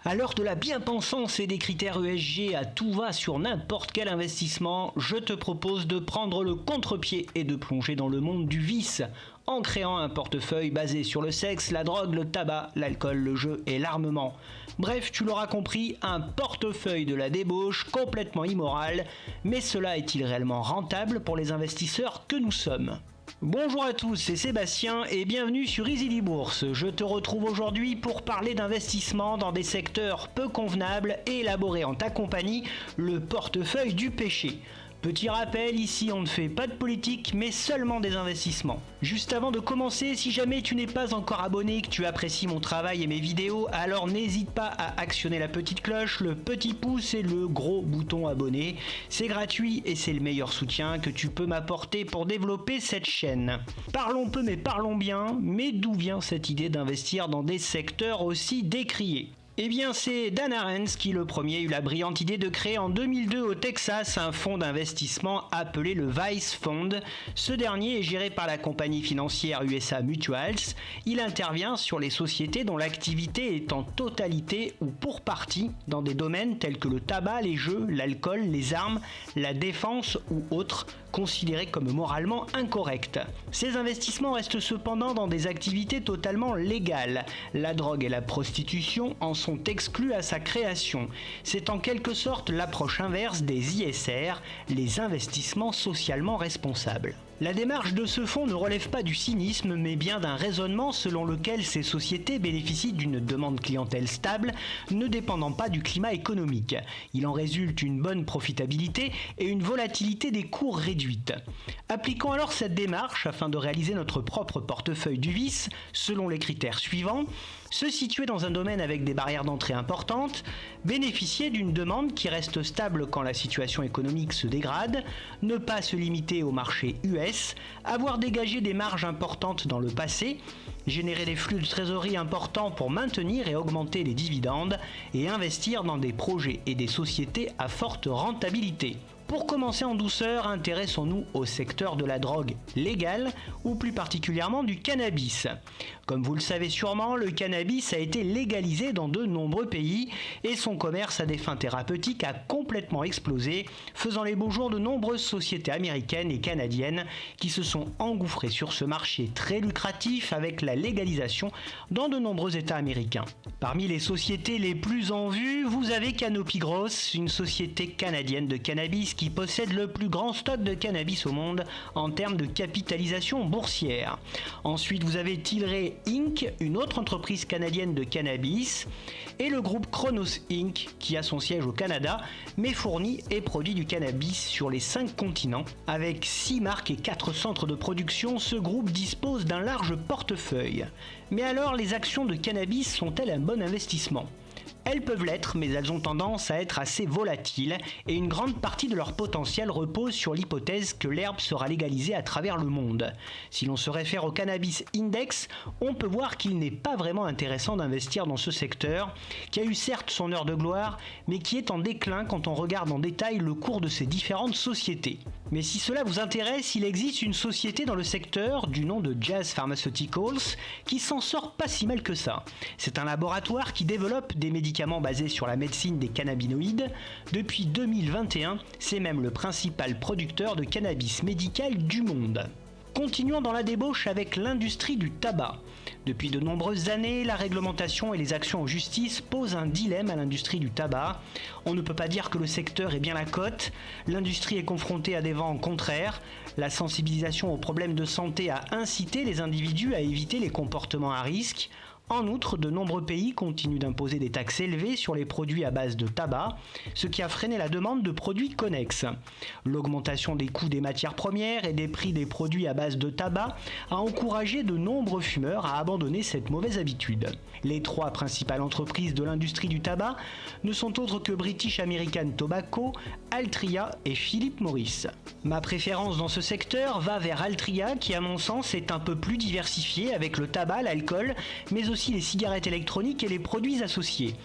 À l'heure de la bien-pensance et des critères ESG à tout va sur n'importe quel investissement, je te propose de prendre le contre-pied et de plonger dans le monde du vice en créant un portefeuille basé sur le sexe, la drogue, le tabac, l'alcool, le jeu et l'armement. Bref, tu l'auras compris, un portefeuille de la débauche complètement immoral, mais cela est-il réellement rentable pour les investisseurs que nous sommes ? Bonjour à tous, c'est Sébastien et bienvenue sur Easily Bourse. Je te retrouve aujourd'hui pour parler d'investissement dans des secteurs peu convenables et élaborer en ta compagnie le portefeuille du péché. Petit rappel, ici on ne fait pas de politique mais seulement des investissements. Juste avant de commencer, si jamais tu n'es pas encore abonné, que tu apprécies mon travail et mes vidéos, alors n'hésite pas à actionner la petite cloche, le petit pouce et le gros bouton abonné. C'est gratuit et c'est le meilleur soutien que tu peux m'apporter pour développer cette chaîne. Parlons peu mais parlons bien, mais d'où vient cette idée d'investir dans des secteurs aussi décriés ? Eh bien, c'est Dan Arens qui, le premier, eut la brillante idée de créer en 2002 au Texas un fonds d'investissement appelé le Vice Fund. Ce dernier est géré par la compagnie financière USA Mutuals. Il intervient sur les sociétés dont l'activité est en totalité ou pour partie dans des domaines tels que le tabac, les jeux, l'alcool, les armes, la défense ou autres considérés comme moralement incorrects. Ces investissements restent cependant dans des activités totalement légales. La drogue et la prostitution en sont exclus à sa création. C'est en quelque sorte l'approche inverse des ISR, les investissements socialement responsables. La démarche de ce fonds ne relève pas du cynisme, mais bien d'un raisonnement selon lequel ces sociétés bénéficient d'une demande clientèle stable, ne dépendant pas du climat économique. Il en résulte une bonne profitabilité et une volatilité des cours réduite. Appliquons alors cette démarche afin de réaliser notre propre portefeuille du vice, selon les critères suivants. Se situer dans un domaine avec des barrières d'entrée importantes, bénéficier d'une demande qui reste stable quand la situation économique se dégrade, ne pas se limiter au marché US, avoir dégagé des marges importantes dans le passé, générer des flux de trésorerie importants pour maintenir et augmenter les dividendes et investir dans des projets et des sociétés à forte rentabilité. Pour commencer en douceur, intéressons-nous au secteur de la drogue légale ou plus particulièrement du cannabis. Comme vous le savez sûrement, le cannabis a été légalisé dans de nombreux pays et son commerce à des fins thérapeutiques a complètement explosé, faisant les beaux jours de nombreuses sociétés américaines et canadiennes qui se sont engouffrées sur ce marché très lucratif avec la légalisation dans de nombreux États américains. Parmi les sociétés les plus en vue, vous avez Canopy Growth, une société canadienne de cannabis qui possède le plus grand stock de cannabis au monde en termes de capitalisation boursière. Ensuite, vous avez Tilray Inc., une autre entreprise canadienne de cannabis, et le groupe Cronos Inc., qui a son siège au Canada, mais fournit et produit du cannabis sur les 5 continents. Avec 6 marques et 4 centres de production, ce groupe dispose d'un large portefeuille. Mais alors, les actions de cannabis sont-elles un bon investissement ? Elles peuvent l'être, mais elles ont tendance à être assez volatiles et une grande partie de leur potentiel repose sur l'hypothèse que l'herbe sera légalisée à travers le monde. Si l'on se réfère au Cannabis Index, on peut voir qu'il n'est pas vraiment intéressant d'investir dans ce secteur, qui a eu certes son heure de gloire, mais qui est en déclin quand on regarde en détail le cours de ces différentes sociétés. Mais si cela vous intéresse, il existe une société dans le secteur du nom de Jazz Pharmaceuticals qui s'en sort pas si mal que ça. C'est un laboratoire qui développe des médicaments basés sur la médecine des cannabinoïdes. Depuis 2021, c'est même le principal producteur de cannabis médical du monde. Continuons dans la débauche avec l'industrie du tabac. Depuis de nombreuses années, la réglementation et les actions en justice posent un dilemme à l'industrie du tabac. On ne peut pas dire que le secteur est bien la cote, l'industrie est confrontée à des vents contraires, la sensibilisation aux problèmes de santé a incité les individus à éviter les comportements à risque. En outre, de nombreux pays continuent d'imposer des taxes élevées sur les produits à base de tabac, ce qui a freiné la demande de produits connexes. L'augmentation des coûts des matières premières et des prix des produits à base de tabac a encouragé de nombreux fumeurs à abandonner cette mauvaise habitude. Les 3 principales entreprises de l'industrie du tabac ne sont autres que British American Tobacco, Altria et Philip Morris. Ma préférence dans ce secteur va vers Altria qui à mon sens est un peu plus diversifié avec le tabac, l'alcool, mais aussi aussi les cigarettes électroniques et les produits associés.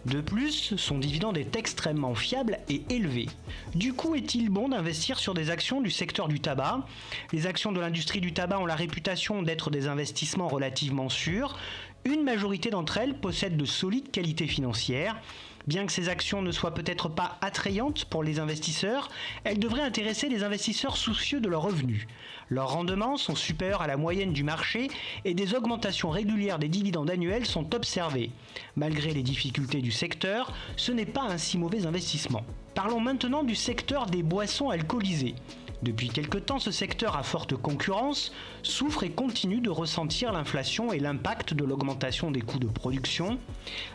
De plus, son dividende est extrêmement fiable et élevé. Du coup, est-il bon d'investir sur des actions du secteur du tabac ? Les actions de l'industrie du tabac ont la réputation d'être des investissements relativement sûrs. Une majorité d'entre elles possèdent de solides qualités financières. Bien que ces actions ne soient peut-être pas attrayantes pour les investisseurs, elles devraient intéresser les investisseurs soucieux de leurs revenus. Leurs rendements sont supérieurs à la moyenne du marché et des augmentations régulières des dividendes annuels sont observées. Malgré les difficultés du secteur, ce n'est pas un si mauvais investissement. Parlons maintenant du secteur des boissons alcoolisées. Depuis quelque temps, ce secteur à forte concurrence souffre et continue de ressentir l'inflation et l'impact de l'augmentation des coûts de production.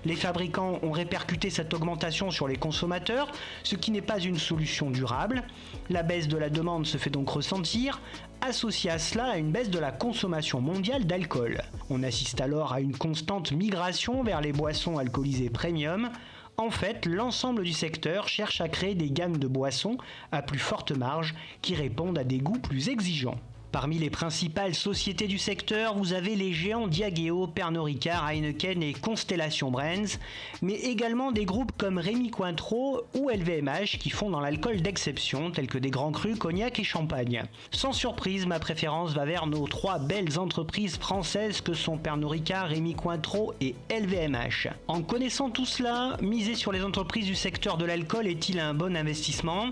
Les fabricants ont répercuté cette augmentation sur les consommateurs, ce qui n'est pas une solution durable. La baisse de la demande se fait donc ressentir, associée à cela à une baisse de la consommation mondiale d'alcool. On assiste alors à une constante migration vers les boissons alcoolisées premium. En fait, l'ensemble du secteur cherche à créer des gammes de boissons à plus forte marge qui répondent à des goûts plus exigeants. Parmi les principales sociétés du secteur, vous avez les géants Diageo, Pernod Ricard, Heineken et Constellation Brands, mais également des groupes comme Rémy Cointreau ou LVMH qui font dans l'alcool d'exception, tels que des grands crus, cognac et champagne. Sans surprise, ma préférence va vers nos trois belles entreprises françaises que sont Pernod Ricard, Rémy Cointreau et LVMH. En connaissant tout cela, miser sur les entreprises du secteur de l'alcool est-il un bon investissement ?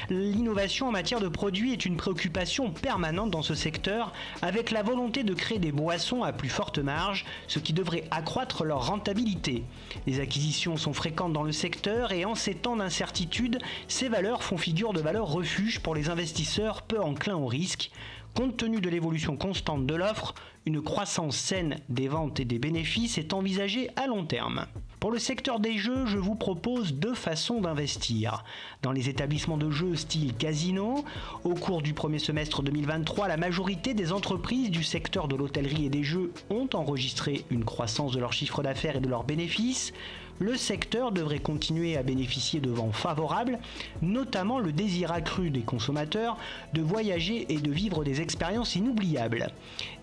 L'innovation en matière de produits est une préoccupation permanente dans ce secteur, avec la volonté de créer des boissons à plus forte marge, ce qui devrait accroître leur rentabilité. Les acquisitions sont fréquentes dans le secteur et en ces temps d'incertitude, ces valeurs font figure de valeurs refuge pour les investisseurs peu enclins au risque. Compte tenu de l'évolution constante de l'offre, une croissance saine des ventes et des bénéfices est envisagée à long terme. Pour le secteur des jeux, je vous propose deux façons d'investir. Dans les établissements de jeux style casino, au cours du premier semestre 2023, la majorité des entreprises du secteur de l'hôtellerie et des jeux ont enregistré une croissance de leur chiffre d'affaires et de leurs bénéfices. Le secteur devrait continuer à bénéficier de vents favorables, notamment le désir accru des consommateurs de voyager et de vivre des expériences inoubliables.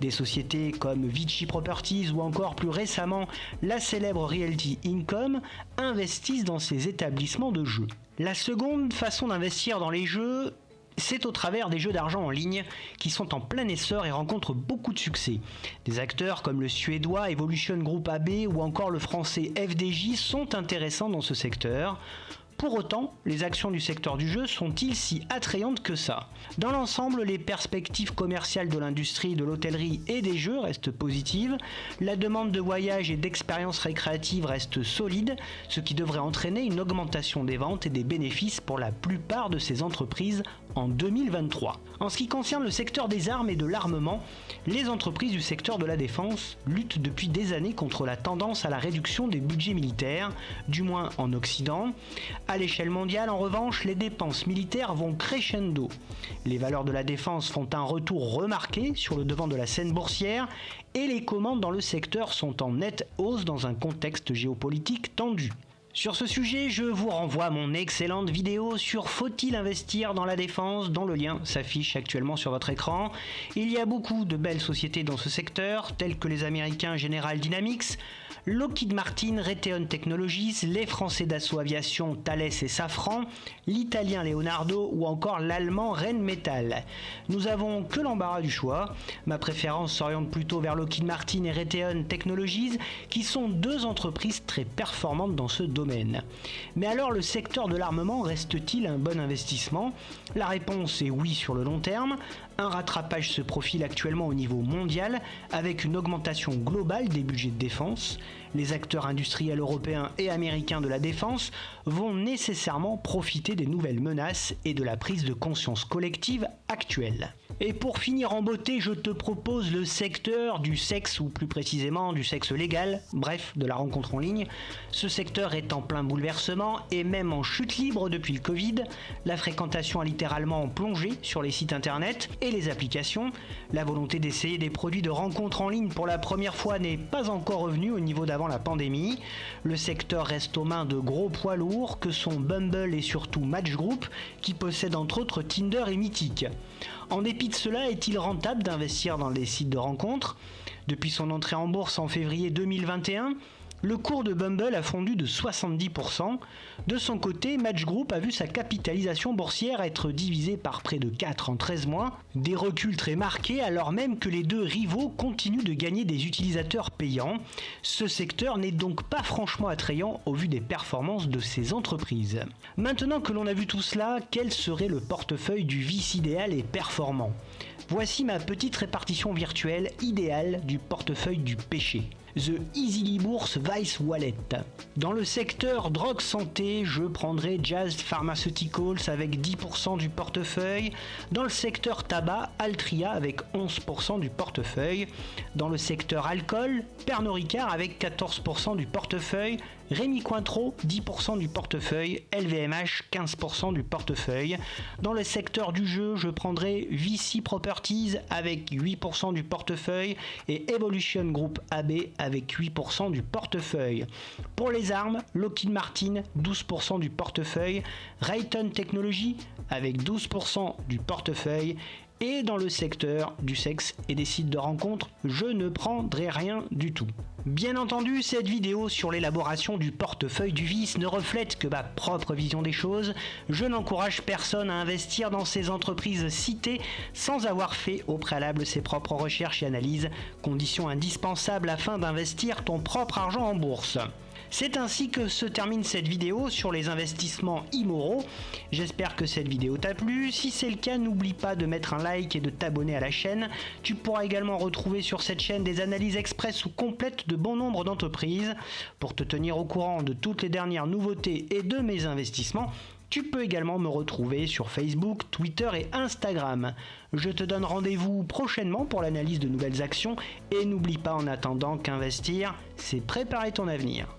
Des sociétés comme Vici Properties ou encore plus récemment la célèbre Realty Income investissent dans ces établissements de jeux. La seconde façon d'investir dans les jeux, c'est au travers des jeux d'argent en ligne qui sont en plein essor et rencontrent beaucoup de succès. Des acteurs comme le suédois Evolution Group AB ou encore le français FDJ sont intéressants dans ce secteur. Pour autant, les actions du secteur du jeu sont-ils si attrayantes que ça ? Dans l'ensemble, les perspectives commerciales de l'industrie, de l'hôtellerie et des jeux restent positives. La demande de voyage et d'expériences récréatives reste solide, ce qui devrait entraîner une augmentation des ventes et des bénéfices pour la plupart de ces entreprises en 2023. En ce qui concerne le secteur des armes et de l'armement, les entreprises du secteur de la défense luttent depuis des années contre la tendance à la réduction des budgets militaires, du moins en Occident. À l'échelle mondiale, en revanche, les dépenses militaires vont crescendo. Les valeurs de la défense font un retour remarqué sur le devant de la scène boursière et les commandes dans le secteur sont en nette hausse dans un contexte géopolitique tendu. Sur ce sujet, je vous renvoie à mon excellente vidéo sur Faut-il investir dans la défense, dont le lien s'affiche actuellement sur votre écran. Il y a beaucoup de belles sociétés dans ce secteur, telles que les Américains General Dynamics, Lockheed Martin, Raytheon Technologies, les Français Dassault Aviation, Thales et Safran, l'Italien Leonardo ou encore l'Allemand Rheinmetall. Nous avons que l'embarras du choix. Ma préférence s'oriente plutôt vers Lockheed Martin et Raytheon Technologies, qui sont deux entreprises très performantes dans ce domaine. Mais alors, le secteur de l'armement reste-t-il un bon investissement ? La réponse est oui sur le long terme. Un rattrapage se profile actuellement au niveau mondial avec une augmentation globale des budgets de défense. Les acteurs industriels européens et américains de la défense vont nécessairement profiter des nouvelles menaces et de la prise de conscience collective actuelle. Et pour finir en beauté, je te propose le secteur du sexe, ou plus précisément du sexe légal, bref, de la rencontre en ligne. Ce secteur est en plein bouleversement et même en chute libre depuis le Covid. La fréquentation a littéralement plongé sur les sites internet et les applications. La volonté d'essayer des produits de rencontre en ligne pour la première fois n'est pas encore revenue au niveau d'avant la pandémie. Le secteur reste aux mains de gros poids lourds que sont Bumble et surtout Match Group, qui possèdent entre autres Tinder et Mythic. En dépit de cela, est-il rentable d'investir dans les sites de rencontres ? Depuis son entrée en bourse en février 2021, le cours de Bumble a fondu de 70%. De son côté, Match Group a vu sa capitalisation boursière être divisée par près de 4 en 13 mois. Des reculs très marqués alors même que les deux rivaux continuent de gagner des utilisateurs payants. Ce secteur n'est donc pas franchement attrayant au vu des performances de ces entreprises. Maintenant que l'on a vu tout cela, quel serait le portefeuille du vice idéal et performant ? Voici ma petite répartition virtuelle idéale du portefeuille du péché. The Easily Bourse Vice Wallet. Dans le secteur drogue santé, je prendrai Jazz Pharmaceuticals avec 10% du portefeuille. Dans le secteur tabac, Altria avec 11% du portefeuille. Dans le secteur alcool, Pernod Ricard avec 14% du portefeuille. Rémy Cointreau, 10% du portefeuille. LVMH, 15% du portefeuille. Dans le secteur du jeu, je prendrai VC Properties avec 8% du portefeuille et Evolution Group AB avec 8% du portefeuille. Pour les armes, Lockheed Martin, 12% du portefeuille. Raytheon Technologies avec 12% du portefeuille. Et dans le secteur du sexe et des sites de rencontres, je ne prendrai rien du tout. Bien entendu, cette vidéo sur l'élaboration du portefeuille du vice ne reflète que ma propre vision des choses. Je n'encourage personne à investir dans ces entreprises citées sans avoir fait au préalable ses propres recherches et analyses, condition indispensable afin d'investir ton propre argent en bourse. C'est ainsi que se termine cette vidéo sur les investissements immoraux. J'espère que cette vidéo t'a plu. Si c'est le cas, n'oublie pas de mettre un like et de t'abonner à la chaîne. Tu pourras également retrouver sur cette chaîne des analyses express ou complètes de bon nombre d'entreprises. Pour te tenir au courant de toutes les dernières nouveautés et de mes investissements, tu peux également me retrouver sur Facebook, Twitter et Instagram. Je te donne rendez-vous prochainement pour l'analyse de nouvelles actions et n'oublie pas en attendant qu'investir, c'est préparer ton avenir.